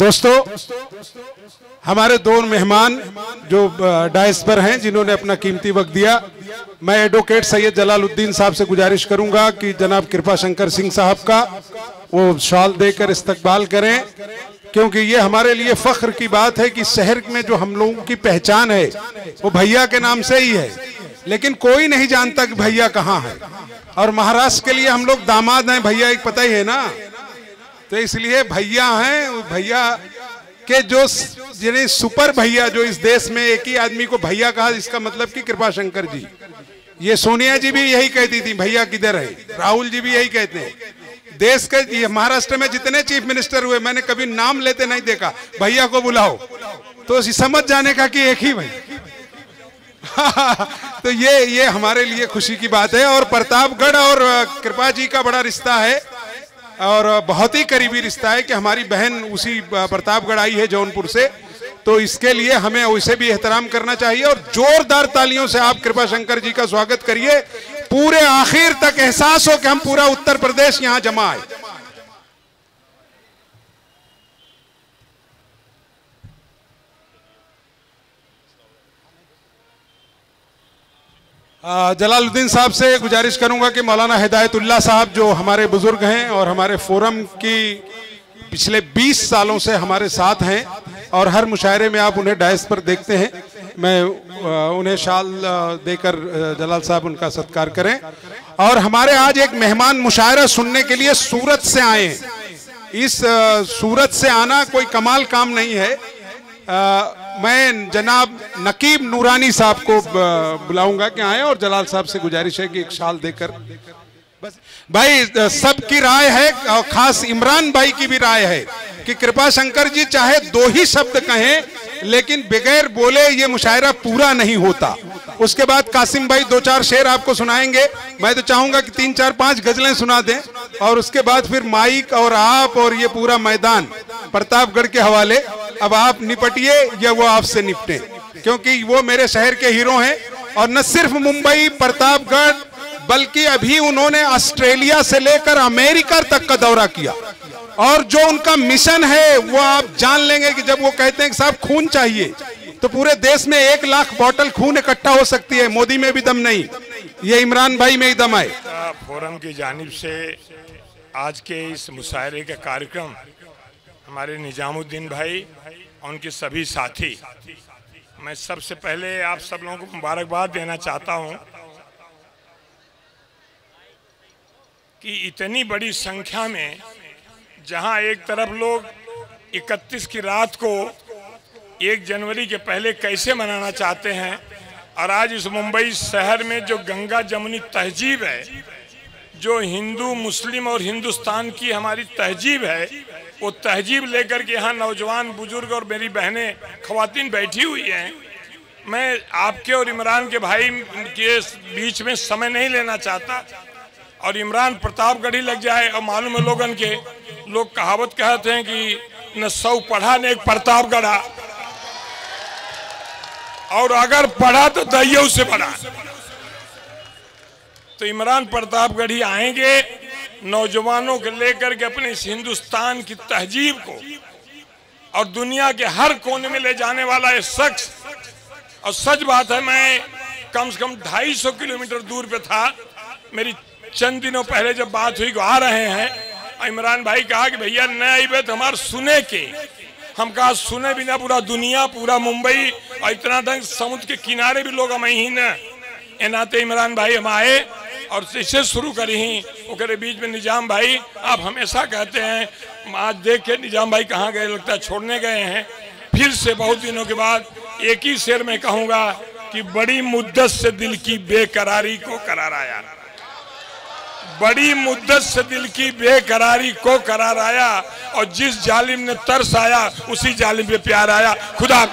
दोस्तों, हमारे दो मेहमान जो डायस पर हैं जिन्होंने अपना कीमती वक्त दिया, मैं एडवोकेट सैयद जलालुद्दीन साहब से गुजारिश करूंगा कि जनाब कृपाशंकर सिंह साहब का वो शॉल देकर इस्तकबाल करें, क्योंकि ये हमारे लिए फख्र की बात है कि शहर में जो हम लोगों की पहचान है वो भैया के नाम से ही है, लेकिन कोई नहीं जानता कि भैया कहाँ है। और महाराष्ट्र के लिए हम लोग दामाद हैं, भैया एक पता ही है ना, तो इसलिए भैया हैं। भैया के जो जिन्हें सुपर भैया जो इस देश में एक ही आदमी को भैया कहा, इसका मतलब कि कृपाशंकर जी। ये सोनिया जी भी यही कहती थी भैया किधर है, राहुल जी भी यही कहते हैं। देश के महाराष्ट्र में जितने चीफ मिनिस्टर हुए मैंने कभी नाम लेते नहीं देखा, भैया को बुलाओ तो समझ जाने का कि एक ही भाई। तो ये हमारे लिए खुशी की बात है। और प्रतापगढ़ और कृपा जी का बड़ा रिश्ता है और बहुत ही करीबी रिश्ता है कि हमारी बहन उसी प्रतापगढ़ आई है जौनपुर से, तो इसके लिए हमें उसे भी एहतराम करना चाहिए। और जोरदार तालियों से आप कृपाशंकर जी का स्वागत करिए, पूरे आखिर तक एहसास हो कि हम पूरा उत्तर प्रदेश यहां जमा है। जलालुद्दीन साहब से गुजारिश करूंगा कि मौलाना हिदायतुल्लाह साहब जो हमारे बुजुर्ग हैं और हमारे फोरम की पिछले 20 सालों से हमारे साथ हैं और हर मुशायरे में आप उन्हें डायस पर देखते हैं, मैं उन्हें शाल देकर जलाल साहब उनका सत्कार करें। और हमारे आज एक मेहमान मुशायरा सुनने के लिए सूरत से आए हैं। इस सूरत से आना कोई कमाल काम नहीं है। मैं जनाब नकीब नूरानी साहब को बुलाऊंगा कि आए और जलाल साहब से गुजारिश है कि एक शाल देकर बस। भाई सबकी राय है और खास इमरान भाई की भी राय है कि कृपाशंकर जी चाहे 2 ही शब्द कहें लेकिन बगैर बोले ये मुशायरा पूरा नहीं होता। उसके बाद कासिम भाई 2-4 शेर आपको सुनाएंगे। मैं तो चाहूंगा कि 3-4-5 गजलें सुना दें और उसके बाद फिर माइक और आप और ये पूरा मैदान प्रतापगढ़ के हवाले। अब आप निपटिए या वो आपसे निपटे, क्योंकि वो मेरे शहर के हीरो हैं। और न सिर्फ मुंबई प्रतापगढ़ बल्कि अभी उन्होंने ऑस्ट्रेलिया से लेकर अमेरिका तक का दौरा किया। और जो उनका मिशन है वो आप जान लेंगे कि जब वो कहते हैं कि साहब खून चाहिए तो पूरे देश में 1 लाख बोतल खून इकट्ठा हो सकती है, मोदी में भी दम नहीं, ये इमरान भाई में ही दम है। फोरम की जानिब से आज के इस मुशायरे का कार्यक्रम हमारे निजामुद्दीन भाई और उनके सभी साथी, मैं सबसे पहले आप सब लोगों को मुबारकबाद देना चाहता हूं कि इतनी बड़ी संख्या में, जहां एक तरफ लोग 31 की रात को 1 जनवरी के पहले कैसे मनाना चाहते हैं, और आज इस मुंबई शहर में जो गंगा जमुनी तहजीब है, जो हिंदू मुस्लिम और हिंदुस्तान की हमारी तहजीब है, वो तहजीब लेकर के यहाँ नौजवान बुजुर्ग और मेरी बहनें ख्वातीन बैठी हुई हैं। मैं आपके और इमरान के भाई के बीच में समय नहीं लेना चाहता और इमरान प्रतापगढ़ी लग जाए। और मालूम है लोगन के लोग कहावत कहते हैं कि न 100 पढ़ा न 1 प्रताप गढ़ा, और अगर पढ़ा तो दैयौ से पढ़ा। तो इमरान प्रतापगढ़ी आएंगे नौजवानों को लेकर के अपने इस हिंदुस्तान की तहजीब को और दुनिया के हर कोने में ले जाने वाला ये शख्स। और सच बात है, मैं कम से कम 250 किलोमीटर दूर पे था, मेरी चंद दिनों पहले जब बात हुई आ रहे हैं, इमरान भाई कहा कि भैया न आई तो हमारे सुने के। हम कहा सुने बिना पूरा दुनिया, पूरा मुंबई और इतना तक समुद्र के किनारे भी लोग हम ही न नाते इमरान भाई हम आए और इसे शुरू करी ही। ओकरे बीच में निजाम भाई, आप हमेशा कहते हैं, आज देख के निजाम भाई कहाँ गए, लगता है छोड़ने गए हैं। फिर से बहुत दिनों के बाद एक ही शेर में कहूँगा कि बड़ी मुद्दत से दिल की बेकरारी को करार आया, बड़ी मुद्दत से दिल की बेकरारी को करार आया, और जिस जालिम ने तरस आया उसी जालिम पे प्यार आया। खुदा